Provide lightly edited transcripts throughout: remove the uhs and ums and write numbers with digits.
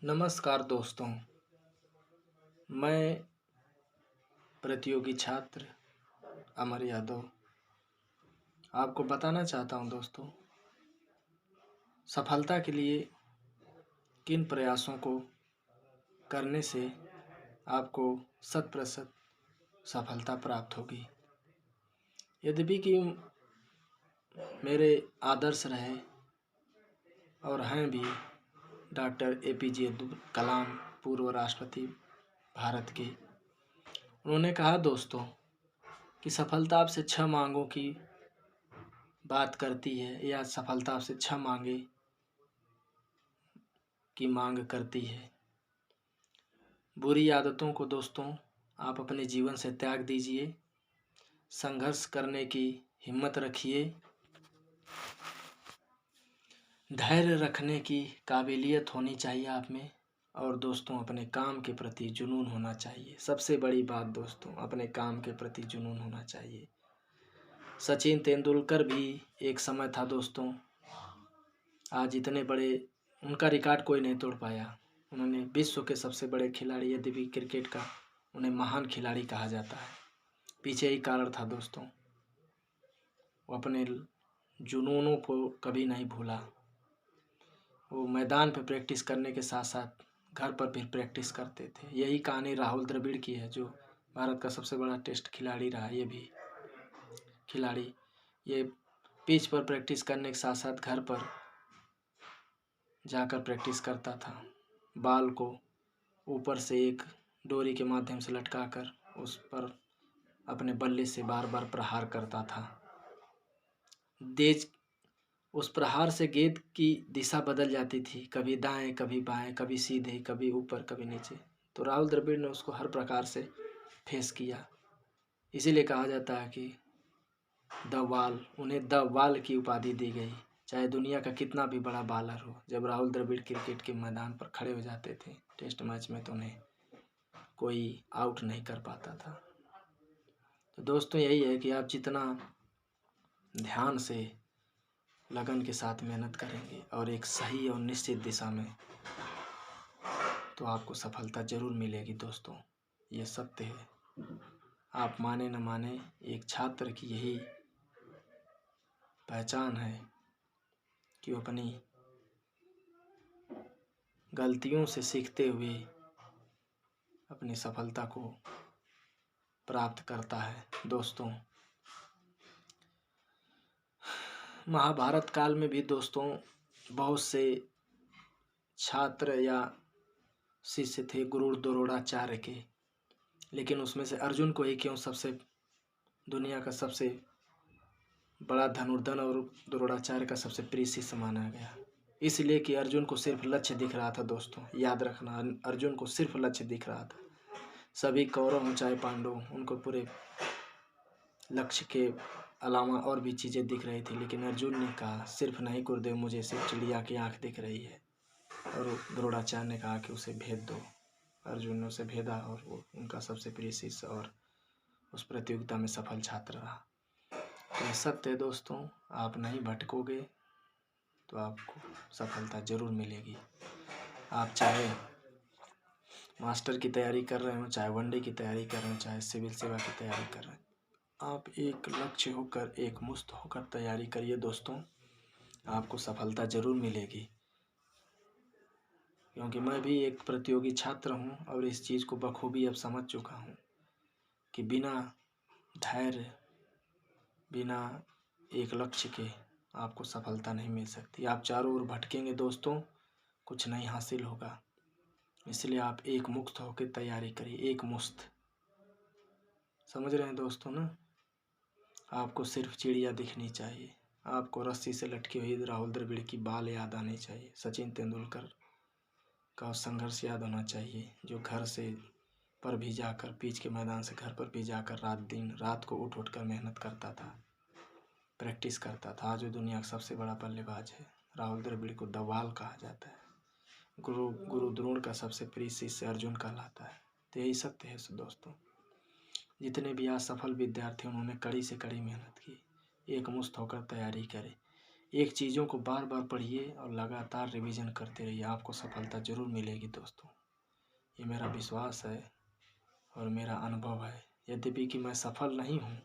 नमस्कार दोस्तों। मैं प्रतियोगी छात्र अमर यादव आपको बताना चाहता हूं दोस्तों, सफलता के लिए किन प्रयासों को करने से आपको 100% सफलता प्राप्त होगी। यद्यपि कि मेरे आदर्श रहे और हैं भी डॉक्टर एपीजे अब्दुल कलाम, पूर्व राष्ट्रपति भारत के। उन्होंने कहा दोस्तों कि सफलता आपसे 6 मांगों की बात करती है या सफलता आपसे 6 मांगे की मांग करती है। बुरी आदतों को दोस्तों आप अपने जीवन से त्याग दीजिए, संघर्ष करने की हिम्मत रखिए, धैर्य रखने की काबिलियत होनी चाहिए आप में और दोस्तों अपने काम के प्रति जुनून होना चाहिए। सबसे बड़ी बात दोस्तों, अपने काम के प्रति जुनून होना चाहिए। सचिन तेंदुलकर भी एक समय था दोस्तों, आज इतने बड़े उनका रिकॉर्ड कोई नहीं तोड़ पाया। उन्होंने विश्व के सबसे बड़े खिलाड़ी, यद्यपि क्रिकेट का उन्हें महान खिलाड़ी कहा जाता है। पीछे ही कारण था दोस्तों, वो अपने जुनूनों को कभी नहीं भूला। वो मैदान पर प्रैक्टिस करने के साथ साथ घर पर भी प्रैक्टिस करते थे। यही कहानी राहुल द्रविड़ की है, जो भारत का सबसे बड़ा टेस्ट खिलाड़ी रहा। ये भी खिलाड़ी ये पिच पर प्रैक्टिस करने के साथ साथ घर पर जाकर प्रैक्टिस करता था। बाल को ऊपर से एक डोरी के माध्यम से लटकाकर उस पर अपने बल्ले से बार बार प्रहार करता था। तेज उस प्रहार से गेंद की दिशा बदल जाती थी, कभी दाएं कभी बाएं, कभी सीधे कभी ऊपर कभी नीचे। तो राहुल द्रविड़ ने उसको हर प्रकार से फेस किया। इसीलिए कहा जाता है कि द वॉल, उन्हें द वॉल की उपाधि दी गई। चाहे दुनिया का कितना भी बड़ा बॉलर हो, जब राहुल द्रविड़ क्रिकेट के मैदान पर खड़े हो जाते थे टेस्ट मैच में, तो उन्हें कोई आउट नहीं कर पाता था। तो दोस्तों यही है कि आप जितना ध्यान से लगन के साथ मेहनत करेंगे और एक सही और निश्चित दिशा में, तो आपको सफलता ज़रूर मिलेगी दोस्तों। ये सत्य है, आप माने न माने, एक छात्र की यही पहचान है कि वो अपनी गलतियों से सीखते हुए अपनी सफलता को प्राप्त करता है। दोस्तों महाभारत काल में भी दोस्तों बहुत से छात्र या शिष्य थे गुरु द्रोणाचार्य के, लेकिन उसमें से अर्जुन को ही क्यों सबसे दुनिया का सबसे बड़ा धनुर्धर और द्रोणाचार्य का सबसे प्रिय शिष्य माना गया। इसलिए कि अर्जुन को सिर्फ लक्ष्य दिख रहा था। दोस्तों याद रखना, अर्जुन को सिर्फ लक्ष्य दिख रहा था। सभी कौरव हों चाहे पांडव, उनको पूरे लक्ष्य के अलावा और भी चीज़ें दिख रही थी, लेकिन अर्जुन ने कहा सिर्फ नहीं गुरुदेव, मुझे सिर्फ चिड़िया की आँख दिख रही है। और द्रोणाचार्य ने कहा कि उसे भेद दो। अर्जुन ने उसे भेदा और वो उनका सबसे प्रिय शिष्य और उस प्रतियोगिता में सफल छात्र रहा। तो सत्य है दोस्तों, आप नहीं भटकोगे तो आपको सफलता ज़रूर मिलेगी। आप चाहे मास्टर की तैयारी कर रहे हो, चाहे वनडे की तैयारी कर रहे हो, चाहे सिविल सेवा की तैयारी कर रहे हैं, आप एक लक्ष्य होकर, एक मुस्त होकर तैयारी करिए दोस्तों, आपको सफलता ज़रूर मिलेगी। क्योंकि मैं भी एक प्रतियोगी छात्र हूँ और इस चीज़ को बखूबी अब समझ चुका हूँ कि बिना धैर्य, बिना एक लक्ष्य के आपको सफलता नहीं मिल सकती। आप चारों ओर भटकेंगे दोस्तों, कुछ नहीं हासिल होगा। इसलिए आप एक मुक्त होकर तैयारी करिए, एक मुस्त। समझ रहे हैं दोस्तों ना? आपको सिर्फ चिड़िया दिखनी चाहिए, आपको रस्सी से लटकी हुई राहुल द्रविड़ की बाल याद आनी चाहिए, सचिन तेंदुलकर का संघर्ष याद होना चाहिए, जो घर से पर भी जाकर, पिच के मैदान से घर पर भी जाकर रात दिन रात को उठ कर मेहनत करता था, प्रैक्टिस करता था। आज वो दुनिया का सबसे बड़ा बल्लेबाज है। राहुल द्रविड़ को द वॉल कहा जाता है। गुरु द्रोण का सबसे प्रिय शिष्य अर्जुन कहलाता है। तो यही सत्य है दोस्तों। जितने भी आज सफल विद्यार्थी, उन्होंने कड़ी से कड़ी मेहनत की, एक मुश्त होकर तैयारी करे। एक चीज़ों को बार बार पढ़िए और लगातार रिवीजन करते रहिए, आपको सफलता ज़रूर मिलेगी दोस्तों। ये मेरा विश्वास है और मेरा अनुभव है। यद्यपि कि मैं सफल नहीं हूँ,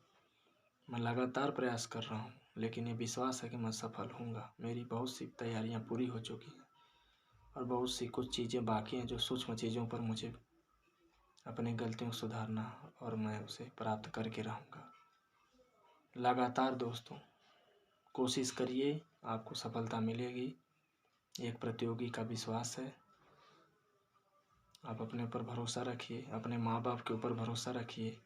मैं लगातार प्रयास कर रहा हूँ, लेकिन ये विश्वास है कि मैं सफल होऊंगा। मेरी बहुत सी तैयारियाँ पूरी हो चुकी हैं और बहुत सी कुछ चीज़ें बाकी हैं जो सूक्ष्म चीज़ों पर मुझे अपनी गलतियों को सुधारना, और मैं उसे प्राप्त करके रहूँगा। लगातार दोस्तों कोशिश करिए, आपको सफलता मिलेगी। एक प्रतियोगी का विश्वास है। आप अपने ऊपर भरोसा रखिए, अपने माँ बाप के ऊपर भरोसा रखिए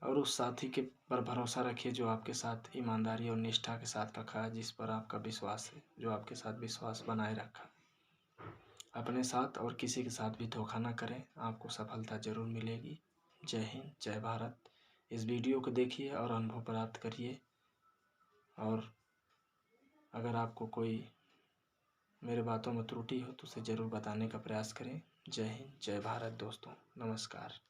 और उस साथी के पर भरोसा रखिए जो आपके साथ ईमानदारी और निष्ठा के साथ रखा है, जिस पर आपका विश्वास है, जो आपके साथ विश्वास बनाए रखा। अपने साथ और किसी के साथ भी धोखा ना करें, आपको सफलता ज़रूर मिलेगी। जय हिंद, जय भारत। इस वीडियो को देखिए और अनुभव प्राप्त करिए, और अगर आपको कोई मेरे बातों में त्रुटि हो तो उसे ज़रूर बताने का प्रयास करें। जय हिंद, जय भारत दोस्तों, नमस्कार।